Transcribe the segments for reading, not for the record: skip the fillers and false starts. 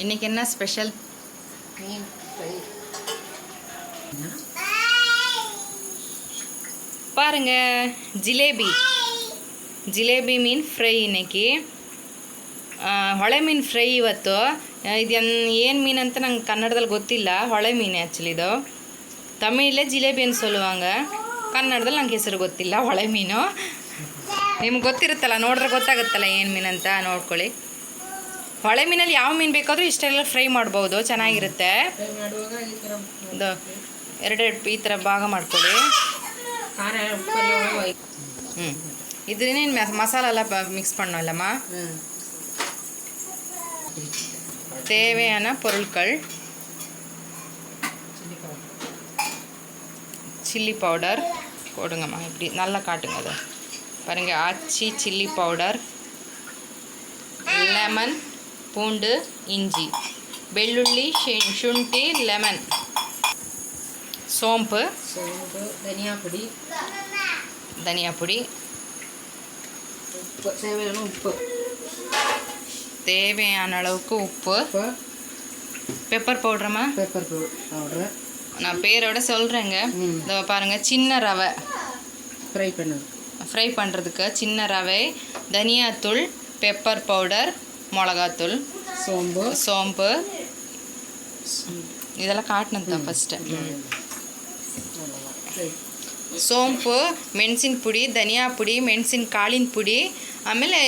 இன்னைக்கு என்ன ஸ்பெஷல்? மீன் ஃப்ரை. பாருங்க, ಜಿಲೇಬಿ ಮೀನು ಫ್ರೈ ಇನ್ನೈಕಿ. ಹೊಳೆ ಮೀನು ಫ್ರೈ ಇವತ್ತು. ಇದು ಏನು ಮೀನು ಅಂತ ನಂಗೆ ಕನ್ನಡದಲ್ಲಿ ಗೊತ್ತಿಲ್ಲ. ಹೊಳೆ ಮೀನು ಆ್ಯಕ್ಚುಲಿ ಇದು. ತಮಿಳಲ್ಲೇ ಜಿಲೇಬಿ ಅಂತ ಸೊಲ್ಲುವಾಂಗ, ಕನ್ನಡದಲ್ಲಿ ನಂಗೆ ಹೆಸರು ಗೊತ್ತಿಲ್ಲ. ಹೊಳೆ ಮೀನು ನಿಮ್ಗೆ ಗೊತ್ತಿರುತ್ತಲ್ಲ, ನೋಡಿದ್ರೆ ಗೊತ್ತಾಗುತ್ತಲ್ಲ ಏನು ಮೀನು ಅಂತ. ನೋಡ್ಕೊಳ್ಳಿ. ಹೊಳೆ ಮೀನಲ್ಲಿ ಯಾವ ಮೀನು ಬೇಕಾದರೂ ಇಷ್ಟೆಲ್ಲ ಫ್ರೈ ಮಾಡ್ಬೋದು, ಚೆನ್ನಾಗಿರುತ್ತೆ. ಇದು ಎರಡೆರಡು ಈ ಥರ ಭಾಗ ಮಾಡ್ಕೊಳ್ಳಿ. இதுன்னு மசாலாலாம் மிக்ஸ் பண்ணலாமா? தேவையான பொருட்கள்: சில்லி பவுடர் போடுங்கம்மா. இப்படி நல்லா காட்டுங்க. அதை பாருங்க, ஆச்சி சில்லி பவுடர், லெமன், பூண்டு, இஞ்சி, ಬೆಳ್ಳುಳ್ಳಿ, ಶುಂಠಿ, ಲೆಮನ್, சோம்பு, தனியா பொடி, தேவையான அளவுக்கு உப்பு, பெப்பர் பவுடரம்மா. பெப்பர் பவுடர் நான் பேரோட சொல்கிறேங்க. இதோ பாருங்கள், சின்ன ரவை ஃப்ரை பண்ணுறதுக்கு சின்ன ரவை, தனியாத்தூள், பெப்பர் பவுடர், மிளகாத்தூள், சோம்பு இதெல்லாம் காட்டினது தான் ஃபஸ்ட்டு. ಸೋಂಪು, ಮೆಣಸಿನ ಪುಡಿ, ಧನಿಯಾ ಪುಡಿ, ಮೆಣಸಿನ ಕಾಳಿನ ಪುಡಿ, ಆಮೇಲೆ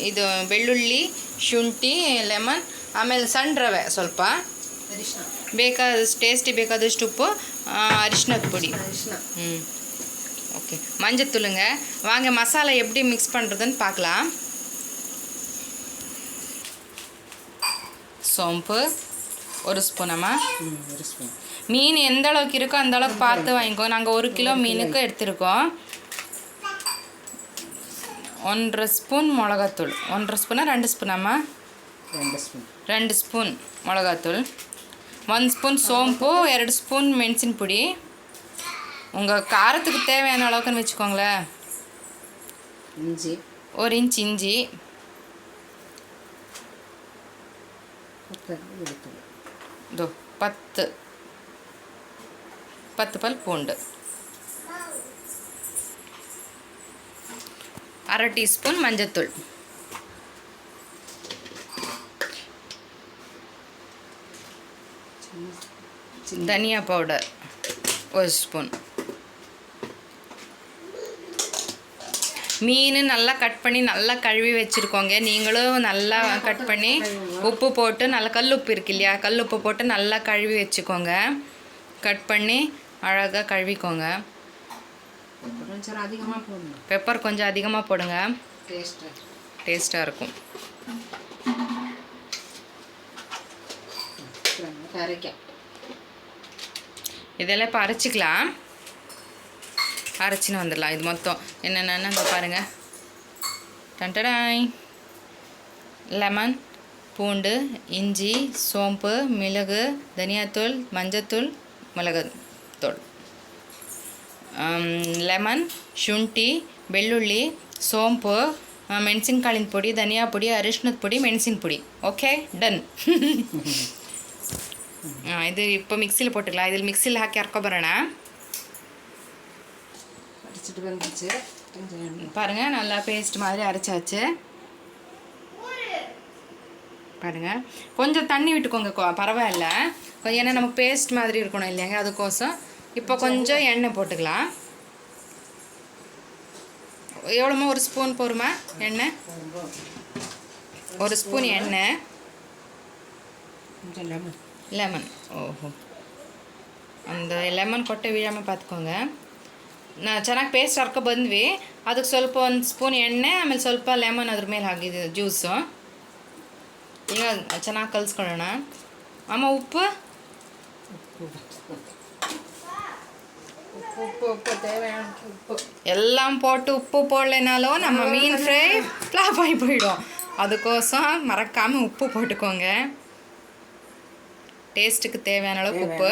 ಇದು ಬೆಳ್ಳುಳ್ಳಿ, ಶುಂಠಿ, ಲೆಮನ್, ಆಮೇಲೆ ಸಣ್ಣ ರವೆ ಸ್ವಲ್ಪ, ಬೇಕಾದಷ್ಟು ಟೇಸ್ಟಿ ಬೇಕಾದಷ್ಟು ಉಪ್ಪು, அரிசினத் பொடி. ஓகே, மஞ்சத்தூளுங்க. வாங்க மசாலா எப்படி மிக்ஸ் பண்ணுறதுன்னு பார்க்கலாம். சோம்பு ஒரு ஸ்பூனம்மா. மீன் எந்த அளவுக்கு இருக்கோ அந்த அளவுக்கு பார்த்து வாங்கிக்கோ. நாங்கள் 1 கிலோ மீனுக்கு எடுத்துருக்கோம். 1.5 ஸ்பூன் மிளகாத்தூள். 1.5 ஸ்பூனா 2 ஸ்பூனாம்மா? 2 ஸ்பூன் மிளகாத்தூள், 1 ஸ்பூன் சோம்பு, 2 ஸ்பூன் மெಣಸಿನ ಪುಡಿ. உங்கள் காரத்துக்கு தேவையான அளவுக்குன்னு வச்சுக்கோங்களேன். இஞ்சி 1 இன்ச் இஞ்சி, இதோ 10 பல் பூண்டு, 1/2 டீஸ்பூன் மஞ்சத்தூள், தனியா பவுடர் 1 ஸ்பூன். மீன் நல்லா கட் பண்ணி நல்லா கழுவி வச்சுருக்கோங்க. நீங்களும் நல்லா கட் பண்ணி உப்பு போட்டு, நல்லா கல்லுப்பு இருக்கு இல்லையா, கல்லுப்பு போட்டு நல்லா கழுவி வச்சுக்கோங்க. கட் பண்ணி அழகாக கழுவிக்கோங்க. பெப்பர் கொஞ்சம் அதிகமாக போடுங்க, டேஸ்ட்டாக இருக்கும். இதெல்லாம் இப்போ அரைச்சிக்கலாம். அரைச்சின்னு வந்துடலாம். இது மொத்தம் என்னென்னா இங்கே பாருங்கள். டண்டடாய், லெமன், பூண்டு, இஞ்சி, சோம்பு, மிளகு, தனியாத்தூள், மஞ்சத்தூள், மிளகுத்தூள், லெமன், ಶುಂಠಿ, ಬೆಳ್ಳುಳ್ಳಿ, ಸೋಂಪು, ಮೆಣಸಿನಕಾಳಿನ ಪುಡಿ, ಧನಿಯಾ ಪುಡಿ, ಅರಿಶಿನದ ಪುಡಿ, ಮೆಣಸಿನ ಪುಡಿ. Okay, done. இது இப்போ மிக்சியில் போட்டுக்கலாம். இதில் மிக்சியில் ಹಾಕி அரைக்கபறேனா. பாருங்கள், நல்லா பேஸ்ட் மாதிரி அரைச்சாச்சு. பாருங்கள், கொஞ்சம் தண்ணி விட்டுக்கோங்க, பரவாயில்ல. கொஞ்சம் ஏன்னா நமக்கு பேஸ்ட் மாதிரி இருக்கணும் இல்லையாங்க, அதுக்கோசம். இப்போ கொஞ்சம் எண்ணெய் போட்டுக்கலாம். எவ்வளோமா? 1 ஸ்பூன் போருமா எண்ணெய்? 1 ஸ்பூன் எண்ணெய், லெமன். ಓಹೋ, ಒಂದು ಲೆಮನ್ ಕೊಟ್ಟೆ ವೀಳಾಮ பார்த்துக்கோங்க. ನಾನು ಚೆನ್ನಾಗಿ ಪೇಸ್ಟ್ ಹರ್ಕೊ ಬಂದ್ವಿ. ಅದಕ್ಕೆ ಸ್ವಲ್ಪ 1 ಸ್ಪೂನ್ ಎಣ್ಣೆ, ಆಮೇಲೆ ಸ್ವಲ್ಪ ಲೆಮನ್ ಅದ್ರ ಮೇಲೆ ಹಾಕಿದ್ದು ಜ್ಯೂಸು. ಈಗ ಚೆನ್ನಾಗಿ ಕಲಿಸ್ಕೊಳ್ಳೋಣ. ಅಮ್ಮ ಉಪ್ಪು எல்லாம் போட்டு உப்பு போடலைனாலும் நம்ம மீன் ஃப்ரை ஃப்ளாப் ஆகி போயிடும். அதுக்கோசம் மறக்காமல் உப்பு போட்டுக்கோங்க. டேஸ்ட்டுக்கு தேவையான அளவுக்கு உப்பு.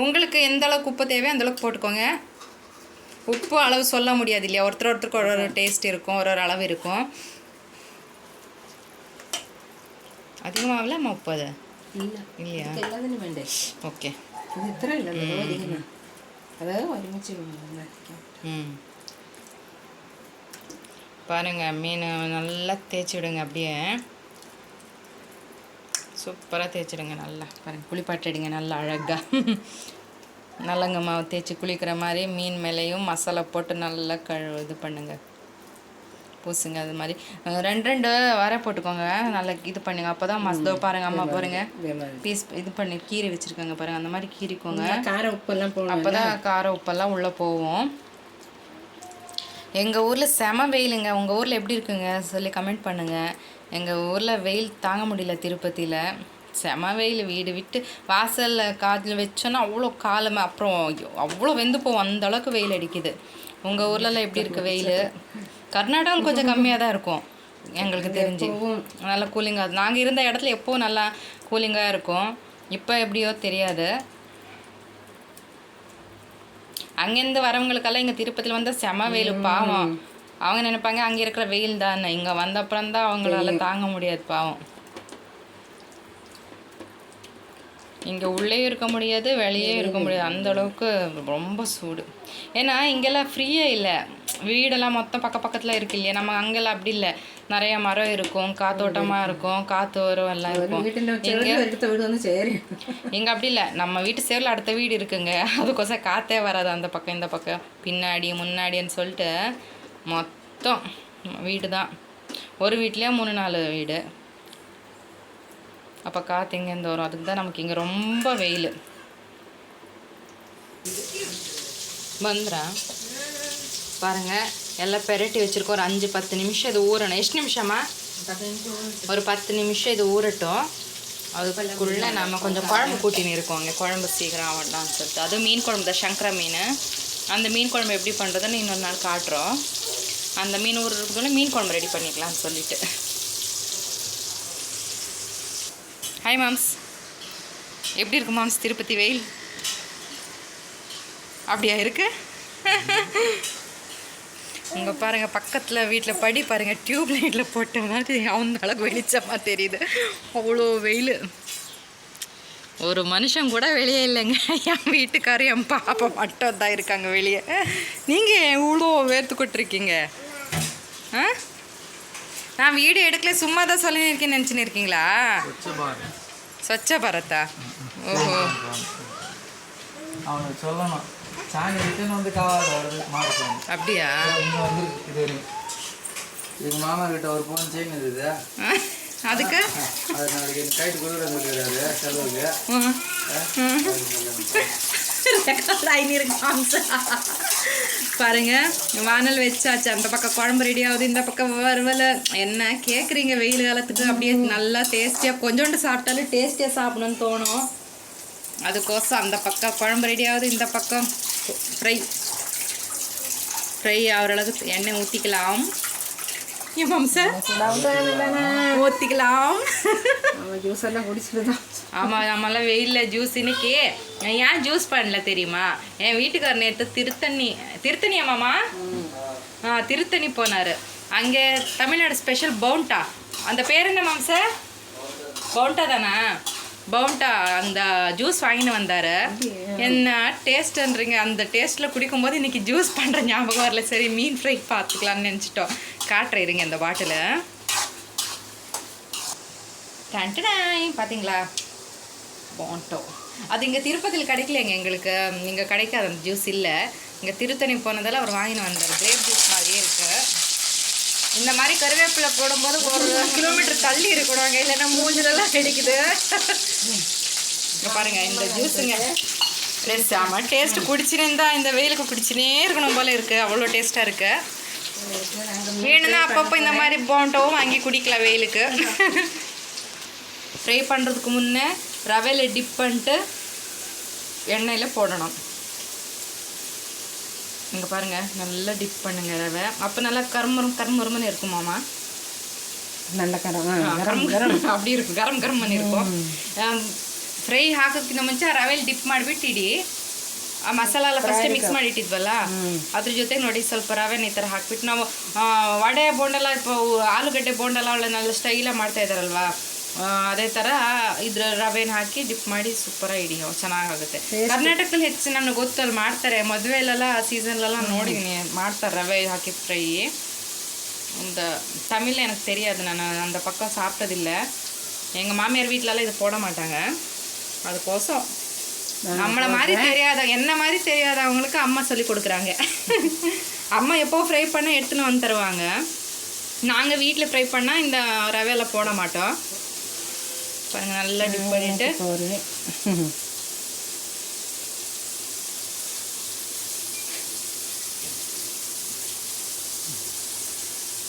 உங்களுக்கு எந்த அளவுக்கு உப்பு தேவையோ அந்தளவுக்கு போட்டுக்கோங்க. உப்பு அளவு சொல்ல முடியாது இல்லையா, ஒருத்தருக்கு ஒரு டேஸ்ட் இருக்கும், ஒரு அளவு இருக்கும். അധികമാവില്ല 30? ഇല്ല ഇല്ലയാ? എല്ലാത്തിനും വേണ്ടേ? ഓക്കെ. ഇത് ഇത്ര ഇല്ലല്ലോ ഇരിക്കുന്നത്. അത് ഒരുമിച്ച് വയ്ക്കാം. பாருங்க மீன் நல்லா தேய்ச்சி விடுங்க, அப்படியே சூப்பராக தேய்ச்சிடுங்க நல்லா. பாருங்கள் குளிப்பாட்டிடுங்க நல்லா அழகாக. நல்லங்க மாவு தேய்ச்சி குளிக்கிற மாதிரி மீன் மேலேயும் மசாலா போட்டு நல்லா இது பண்ணுங்க, பூசுங்க. அது மாதிரி 2 வரை போட்டுக்கோங்க, நல்லா இது பண்ணுங்க. அப்போ தான் மசதோ பாருங்கள் அம்மா பாருங்கள் பீஸ் இது பண்ணி கீரை வச்சுருக்காங்க பாருங்கள், அந்த மாதிரி கீரிக்கோங்க. காரம் உப்பெல்லாம் போகணும், அப்போ தான் காரம் உப்பெல்லாம் உள்ளே போகும். எங்கள் ஊரில் செம வெயிலுங்க. உங்கள் ஊரில் எப்படி இருக்குங்க சொல்லி கமெண்ட் பண்ணுங்கள். எங்கள் ஊரில் வெயில் தாங்க முடியல திருப்பதியில். செம வெயில், வீடு விட்டு வாசலில் காதில் வச்சோன்னா அவ்வளோ காலமாக அப்புறம் அவ்வளோ வெந்து போவோம், அந்த அளவுக்கு வெயில் அடிக்குது. உங்கள் ஊர்லலாம் எப்படி இருக்குது வெயில்? கர்நாடகாவில் கொஞ்சம் கம்மியாக தான் இருக்கும் எங்களுக்கு தெரிஞ்சு, நல்லா கூலிங்காக. நாங்கள் இருந்த இடத்துல எப்போவும் நல்லா கூலிங்காக இருக்கும். இப்போ எப்படியோ தெரியாது. அங்கேருந்து வரவங்களுக்கெல்லாம் இங்கே திருப்பதியில் வந்தால் செம வெயில் பாவம். அவங்க நினைப்பாங்க அங்கே இருக்கிற வெயில் தானே, இங்கே வந்த அப்புறம் தான் அவங்களால தாங்க முடியாது பாவம். இங்கே உள்ளே இருக்க முடியாது, வெளியே இருக்க முடியாது, அந்த அளவுக்கு ரொம்ப சூடு. ஏன்னா இங்கெல்லாம் ஃப்ரீயே இல்லை, வீடெல்லாம் மொத்தம் பக்கத்தில் இருக்கு இல்லையா. நம்ம அங்கெல்லாம் அப்படி இல்லை, நிறைய மரம் இருக்கும், காத்தோட்டமாக இருக்கும், காற்று வரும், எல்லாம் இருக்கும். இங்கே அப்படி இல்லை, நம்ம வீட்டு சேரில் அடுத்த வீடு இருக்குங்க, அதுக்கோசம் காற்றே வராது அந்த பக்கம் இந்த பக்கம் பின்னாடி முன்னாடின்னு சொல்லிட்டு மொத்தம் வீடு தான். ஒரு வீட்லேயே 3-4 வீடு. அப்போ காற்று எங்கேருந்து வரும்? அதுக்கு தான் நமக்கு இங்கே ரொம்ப வெயில். வந்துடா பாருங்கள், எல்லாம் பெரட்டி வச்சுருக்கோம். ஒரு 5-10 நிமிஷம் இது ஊறணும். ಎಷ್ಟು நிமிஷமா? ஒரு 10 நிமிஷம் இது ஊறட்டும். அதுக்குள்ளே நம்ம கொஞ்சம் குழம்பு கூட்டின்னு இருக்கோங்க, குழம்பு சீக்கிரம் ஆகட்டான்னு சொல்லிட்டு. அதுவும் மீன் குழம்பு தான், சங்கரா மீன். அந்த மீன் குழம்பு எப்படி பண்ணுறதுன்னு இன்னொரு நாள் காட்டுறோம். அந்த மீன் ஊறுறதுக்குள்ளே மீன் குழம்பு ரெடி பண்ணிக்கலாம்னு சொல்லிட்டு. ஹாய் மாம்ஸ், எப்படி இருக்கு மாம்ஸ் திருப்பதி வெயில்? அப்படியா இருக்கு? இங்கே பாருங்கள், பக்கத்தில் வீட்டில் படி பாருங்கள், டியூப் லைட்டில் போட்ட மாதிரி அந்த அளவுக்கு வெளிச்சமாக தெரியுது, அவ்வளோ வெயில். ஒரு மனுஷன் கூட வெளியே இல்லைங்க. என் வீட்டுக்காரர் என் பாப்பா மட்டும் தான் இருக்காங்க வெளியே. நீங்கள் இவ்வளோ வேர்த்து கொட்டிருக்கீங்க. ஆ, நான் வீடியோ எடுக்கல, சும்மா தான் சொல்லியிருக்கேன்னு நினச்சின்னு இருக்கீங்களா? ஸ்வச்ச பாரத்தா? ஓஹோ, அவனுக்கு சொல்லணும், சாணி ரிட்டர்ன் வந்து காவாது மாறும். அப்படியா? இங்கே வந்துருக்கு இது வரையும். எங்கள் மாமா கிட்ட ஒரு ஃபோன் செயின் இருக்குது, அதுக்கு அது நாளைக்கு என் கைட்டு கொடுக்குற சொல்லிடுறாரு செலவுக்கு. பாருங்க, வானல் வச்சாச்சு, அந்த பக்கம் குழம்பு ரெடி ஆகுது, இந்த பக்கம் வறுவல. என்ன கேட்குறீங்க, வெயில் காலத்துக்கு அப்படியே நல்லா டேஸ்டியாக கொஞ்சோண்டு சாப்பிட்டாலும் டேஸ்டியாக சாப்பிடணும்னு தோணும். அதுக்கோசம் அந்த பக்கம் குழம்பு ரெடி ஆகுது, இந்த பக்கம் ஃப்ரை ஆகிற அளவுக்கு எண்ணெய் ஊற்றிக்கலாம். ஊற்றிக்கலாம். ஜூஸ் எல்லாம் குடிச்சிட்டு தான். ஆமாம், நம்மளாம் வெயிலில் ஜூஸ். இன்னைக்கு ஏன் ஜூஸ் பண்ணல தெரியுமா? என் வீட்டுக்காரர் நேற்று திருத்தணி மாமா திருத்தணி போனார். அங்கே தமிழ்நாடு ஸ்பெஷல் பவுண்டா, அந்த பேர் என்ன மாம் சார்? பவுண்டா தானா? பவுண்டா அந்த ஜூஸ் வாங்கின்னு வந்தார். என்ன டேஸ்ட்டுன்றீங்க, அந்த டேஸ்ட்டில் குடிக்கும்போது இன்றைக்கி ஜூஸ் பண்ணுற ஞாபகம் வரல. சரி, மீன் ஃப்ரை பார்த்துக்கலான்னு நினச்சிட்டோம். காட்டுறேன் இருங்க இந்த பாட்டில். டன்டாய், பார்த்தீங்களா போண்டோ? அது இங்கே திருப்பதியில் கிடைக்கலங்க எங்களுக்கு, இங்கே கிடைக்காது அந்த ஜூஸ் இல்லை. இங்கே திருத்தணி போனதால் அவர் வாங்கின்னு வந்தார். கிரேப் ஜூஸ் மாதிரியே இருக்குது. இந்த மாதிரி கருவேப்பிலை போடும்போது 1 கிலோமீட்டர் தள்ளி இருக்கணுங்க, இல்லைன்னா மூஞ்சிலெல்லாம் கிடைக்குது. இங்கே பாருங்கள், இந்த ஜூஸுங்க செம்ம டேஸ்ட்டு. குடிச்சுனே இருந்தால் இந்த வெயிலுக்கு குடிச்சுனே இருக்கணும் போல் இருக்குது, அவ்வளோ டேஸ்ட்டாக இருக்குது. வேணும்னா அப்பப்போ இந்த மாதிரி போண்டோவும் வாங்கி குடிக்கலாம் வெயிலுக்கு. ஃப்ரை பண்ணுறதுக்கு முன்னே ரவையில் டிப் பண்ணிட்டு எண்ணெயில் போடணும். இங்கே பாருங்கள், நல்லா டிப் பண்ணுங்க ரவை, அப்போ நல்லா கருமுருமன்னு இருக்குமாம்மா. நல்ல அப்படி இருக்கும், கரம் பண்ணி இருக்கும். ಫ್ರೈ ಹಾಕೋಕ್ಕಿಂತ ಮುಂಚೆ ರವೆಲಿ ಡಿಪ್ ಮಾಡಿಬಿಟ್ಟಿಡಿ. ಆ ಮಸಾಲ ಎಲ್ಲ ಫಸ್ಟೇ ಮಿಕ್ಸ್ ಮಾಡಿಟ್ಟಿದ್ವಲ್ಲ, ಅದ್ರ ಜೊತೆಗೆ ನೋಡಿ ಸ್ವಲ್ಪ ರವೆನ ಈ ಥರ ಹಾಕ್ಬಿಟ್ಟು ನಾವು ವಡೆ ಬೋಂಡೆಲ್ಲ ಆಲೂಗಡ್ಡೆ ಬೋಂಡೆಲ್ಲ ಒಳ್ಳೆ ಸ್ಟೈಲಾಗಿ ಮಾಡ್ತಾ ಇದ್ದಾರಲ್ವಾ, ಅದೇ ಥರ ಇದ್ರ ರವೆನ ಹಾಕಿ ಡಿಪ್ ಮಾಡಿ ಸೂಪರಾಗಿ ಇಡಿ ಚೆನ್ನಾಗಾಗುತ್ತೆ. ಕರ್ನಾಟಕದಲ್ಲಿ ಹೆಚ್ಚು ನನಗೆ ಗೊತ್ತಲ್ಲಿ ಮಾಡ್ತಾರೆ, ಮದುವೆಲೆಲ್ಲ ಸೀಸನ್ಲೆಲ್ಲ ನೋಡಿದ್ದೀನಿ ಮಾಡ್ತಾರೆ ರವೆ ಹಾಕಿ ಫ್ರೈ. இந்த தமிழில் எனக்கு தெரியாது, நான் அந்த பக்கம் சாப்பிட்டதில்லை. எங்கள் மாமியார் வீட்டிலலாம் இது போட மாட்டாங்க. அதுக்கோசம் நம்மளை மாதிரி தெரியாத என்ன மாதிரி தெரியாதவங்களுக்கு அம்மா சொல்லி கொடுக்குறாங்க. அம்மா எப்போ ஃப்ரை பண்ண எடுத்துன்னு வந்து தருவாங்க. நாங்கள் வீட்டில் ஃப்ரை பண்ணால் இந்த ரவையில் போட மாட்டோம். பாருங்கள் நல்லா டிப் பண்ணிவிட்டு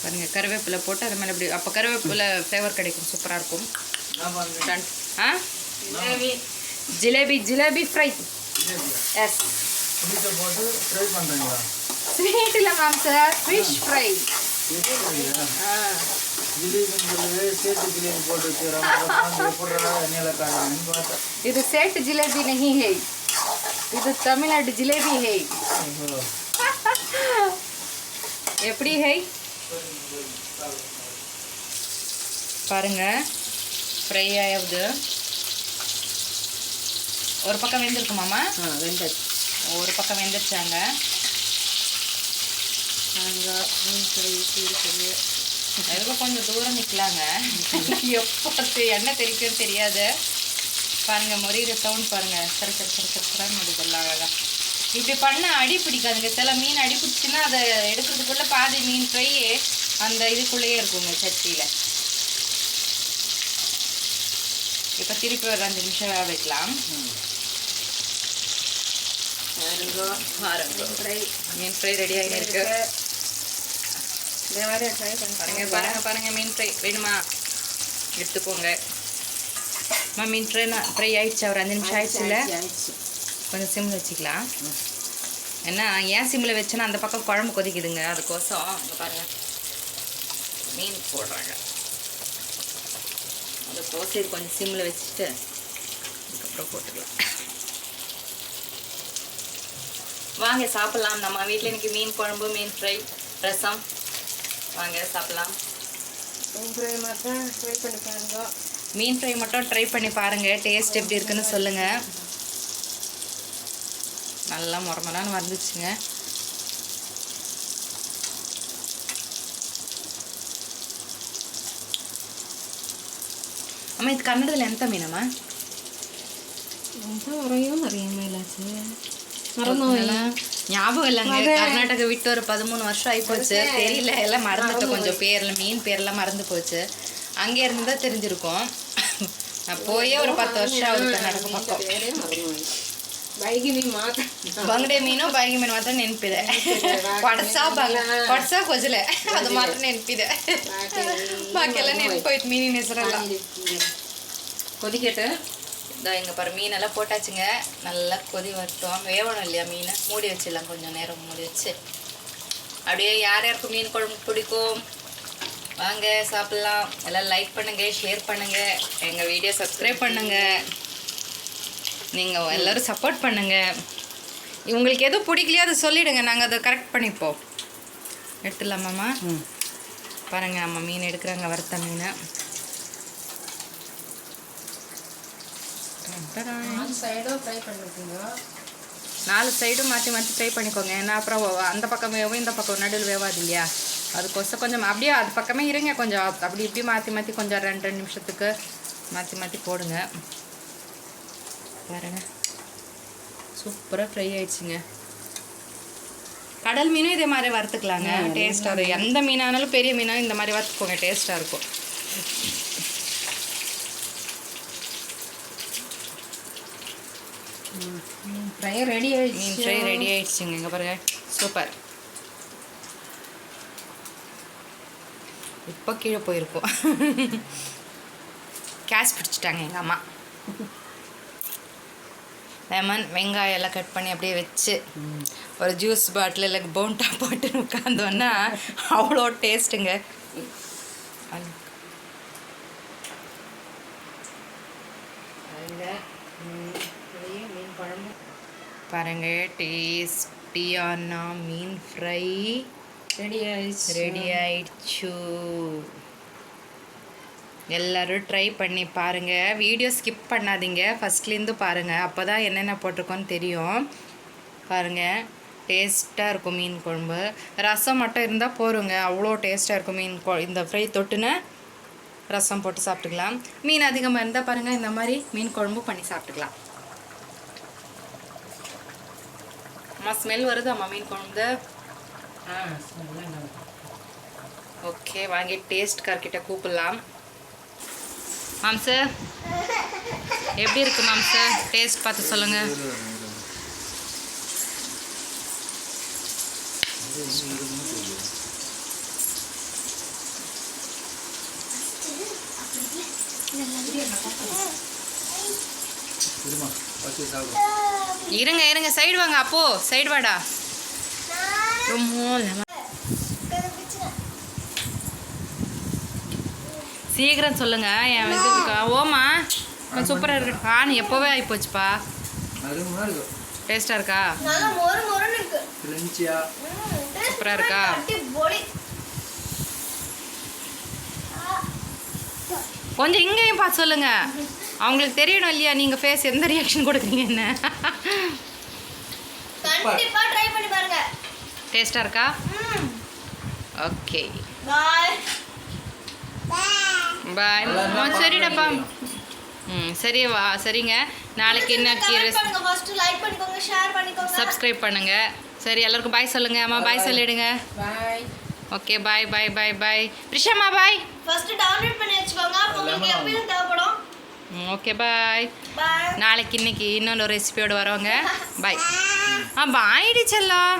பாருங்கள் கருவேப்பிலை போட்டு அது மேலே இப்படி அப்போ கருவேப்பிலை ஃப்ளேவர் கிடைக்கும், சூப்பராக இருக்கும். Jalebi jalebi fry. Yes sweet இல்லை மேம் சார், ஃபிஷ் ஃப்ரை. இது சேட்டு ஜிலேபி नहीं है, இது தமிழ்நாடு ஜிலேபி है. எப்படி है பாருங்க. ஃப்ரை ஆகுது. ஒரு பக்கம் வெந்திருக்குமாம்மா? வெந்தாச்சு. ஒரு பக்கம் வெந்துருச்சாங்க. எதுவும் கொஞ்சம் தூரம் நிற்கலாங்க. எப்போ எண்ணெய் தெரிக்கும்னு தெரியாது. பாருங்கள் மொரிகிற சவுண்ட் பாருங்கள். சரி சரி சரி சரி சரி முடிதெல்லாம் அழகாக. இப்படி பண்ண அடி பிடிக்காதுங்க. சில மீன் அடி பிடிச்சின்னா அதை எடுக்கிறதுக்குள்ளே பாதி மீன் ஃப்ரை அந்த இதுக்குள்ளேயே இருக்குங்க சட்டியில். இப்போ திருப்பி ஒரு 5 நிமிஷம் வேக வைக்கலாம். மீன் ஃப்ரை ரெடி ஆகி இருக்கு. பாருங்க பாருங்க பாருங்க மீன் ஃப்ரை வேணுமா எடுத்துக்கோங்க. மீன் ஃப்ரை ஆயிடுச்சு. ஒரு 5 நிமிஷம் ஆயிடுச்சு இல்லை? கொஞ்சம் சிம்மில் வச்சுக்கலாம். ஏன்னா ஏன் சிம்மில் வச்சேன்னா அந்த பக்கம் குழம்பு கொதிக்குதுங்க, அதுக்கோசம். இங்கே பாருங்கள் மீன் போடுறாங்க, அதுக்கோசம் இது கொஞ்சம் சிம்மில் வச்சுட்டு அதுக்கப்புறம் போட்டுக்கலாம். வாங்க சாப்பிட்லாம். நம்ம வீட்டில் இன்றைக்கி மீன் குழம்பு, மீன் ஃப்ரை, ரசம். வாங்க சாப்பிட்லாம். மீன் ஃப்ரை மட்டும் ட்ரை பண்ணி பாருங்கள், டேஸ்ட் எப்படி இருக்குன்னு சொல்லுங்கள். நல்லா முறமலான்னு வந்துச்சுங்க. அம்மா இது கன்னடத்தில் எந்த மீனம்மா? ஞாபகம் இல்லைங்க. கர்நாடகா விட்டு ஒரு 13 வருஷம் ஆகி போச்சு, தெரியல, எல்லாம் மறந்துட்டோம். கொஞ்சம் பேரில் மீன் பேர்லாம் மறந்து போச்சு. அங்கே இருந்து தான் தெரிஞ்சிருக்கோம். நான் போயே ஒரு 10 வருஷம் ஆகுது கர்நாடக பக்கம். ಬಂಗಡೆ ಮೀನು ಬಾಯಿಗೆ ಮೀನು ಮಾತ್ರ ನೆನಪಿದೆ. ಕೊಡ್ಸ ಕೊಜಲೆ ಅದು ಮಾತ್ರ ನೆನಪಿದೆ. ಬಾಕಿಯೆಲ್ಲ ನೆನಪೋಯ್ತು ಮೀನಿನ ಹೆಸರೆಲ್ಲ. கொதிக்கட்டு. இதோ இங்கே பாரு மீனெல்லாம் போட்டாச்சுங்க. நல்லா கொதி வரட்டும். வேவணும் இல்லையா மீன்? மூடி வச்சிடலாம், கொஞ்சம் நேரம் மூடி வச்சு. அப்படியே யார் யாருக்கு மீன் குழம்பு பிடிக்கும் வாங்க சாப்பிட்லாம். எல்லாம் லைக் பண்ணுங்கள், ஷேர் பண்ணுங்கள், எங்கள் வீடியோ சப்ஸ்கிரைப் பண்ணுங்கள். நீங்கள் எல்லோரும் சப்போர்ட் பண்ணுங்கள். உங்களுக்கு எதுவும் பிடிக்கலையோ அதை சொல்லிவிடுங்க, நாங்கள் அதை கரெக்ட் பண்ணிப்போம். எடுத்துடலாமாம்மா? பாருங்கள் அம்மா மீன் எடுக்கிறாங்க, வறுத்த மீன். 4 சைடும் மாற்றி மாற்றி ஃப்ரை பண்ணிக்கோங்க. ஏன்னா அப்புறம் அந்த பக்கம் வேவும் இந்த பக்கம் நடுவில் வேவாது இல்லையா? அதுக்கோசம் கொஞ்சம் அப்படியே அது பக்கமே இருங்க. கொஞ்சம் அப்படி இப்படி மாற்றி மாற்றி கொஞ்சம் 2 நிமிஷத்துக்கு மாற்றி மாற்றி போடுங்க. பாருங்க சூப்பராக ஃப்ரை ஆயிடுச்சுங்க. கடல் மீனும் இதே மாதிரி வறுத்துக்கலாங்க, டேஸ்ட்டாக இருக்கும். எந்த மீனானாலும் பெரிய மீனாலும் இந்த மாதிரி வறுத்துக்கோங்க, டேஸ்ட்டாக இருக்கும். ஃப்ரை ரெடி ஆயிடுச்சு. மீன் ஃப்ரை ரெடி ஆயிடுச்சுங்க. இங்கே பாருங்க சூப்பர். இப்போ கீழே போயிருக்கோம். கேஷ் பிடிச்சிட்டாங்க எங்கள் அம்மா. லெமன் வெங்காயம் எல்லாம் கட் பண்ணி அப்படியே வச்சு ஒரு ஜூஸ் பாட்டில் இல்லை போண்டா போட்டு உட்காந்தோன்னா அவ்வளோ டேஸ்ட்டுங்க. பாருங்க டேஸ்டியான மீன் ஃப்ரை ரெடி ஆயிடுச்சு. எல்லோரும் ட்ரை பண்ணி பாருங்கள். வீடியோ ஸ்கிப் பண்ணாதீங்க, ஃபஸ்ட்லேருந்து பாருங்கள். அப்போ தான் என்னென்ன போட்டிருக்கோன்னு தெரியும். பாருங்கள், டேஸ்ட்டாக இருக்கும் மீன் குழம்பு. ரசம் மட்டும் இருந்தால் போருங்க, அவ்வளோ டேஸ்ட்டாக இருக்கும் மீன் இந்த ஃப்ரை தொட்டுன்னு ரசம் போட்டு சாப்பிட்டுக்கலாம். மீன் அதிகமாக இருந்தால் பாருங்கள், இந்த மாதிரி மீன் குழம்பு பண்ணி சாப்பிட்டுக்கலாம். அம்மா ஸ்மெல் வருதாம்மா மீன் குழம்பு? ஓகே, வாங்கி டேஸ்ட் கார்கிட்ட கூப்பிடலாம். மாம்சு எப்படி இருக்கு மாம்சு? டேஸ்ட் பார்த்து சொல்லுங்கள். இருங்க இருங்க, சைடு வாங்க. அப்போ சைடு வாடா. ரொம்ப சீக்கிரம் சொல்லுங்க. என் இது ஓமா சூப்பராக இருக்கு. நீ எப்போவே ஆகிப்போச்சுப்பா. டேஸ்ட்டாக இருக்கா? சூப்பராக இருக்கா? கொஞ்சம் இங்கேயும் பார்த்து சொல்லுங்க, அவங்களுக்கு தெரியணும் இல்லையா நீங்கள் ஃபேஸ் எந்த ரியாக்ஷன் கொடுக்குறீங்க. என்ன டேஸ்ட்டாக இருக்கா? Okay bye. சரிடாப்பா. சரி வா, சரிங்க. நாளைக்கு என்ன சப்ஸ்கிரைப் பண்ணுங்க. சரி, எல்லாருக்கும் பாய் சொல்லுங்க. அம்மா பாய் சொல்லிடுங்க. Bye. Okay bye bye bye bye. பிரிஷாமா பாய். ஃபர்ஸ்ட் டவுன்லோட் பண்ணி வெச்சுக்கோங்க, அப்ப உங்களுக்கு எப்பவும் தேவைப்படும். Okay bye. பாய். நாளைக்கு இன்னைக்கு இன்னொரு ரெசிபியோடு வரோங்க. பாய். பாய்டி செல்லம்.